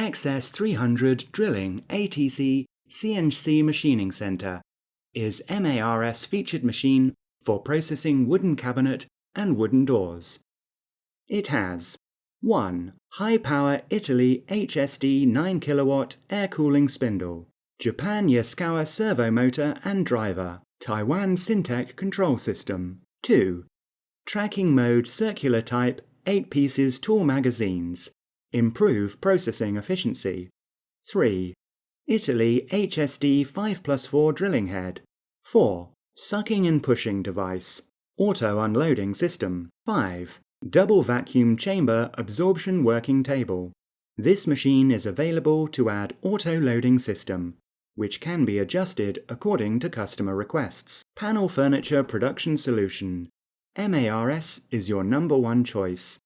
Access 300 Drilling ATC CNC Machining Center is MARS featured machine for processing wooden cabinet and wooden doors. It has 1. High-power Italy HSD 9 kW air cooling spindle, Japan Yaskawa servo motor and driver, Taiwan Syntec control system. 2. Tracking mode circular type 8 pieces tool magazines, improve processing efficiency. 3. Italy HSD 5+4 drilling head. 4. Sucking and pushing device, auto unloading system. 5. Double vacuum chamber absorption working table. This machine is available to add auto-loading system, which can be adjusted according to customer requests. Panel furniture production solution. MARS is your #1 choice.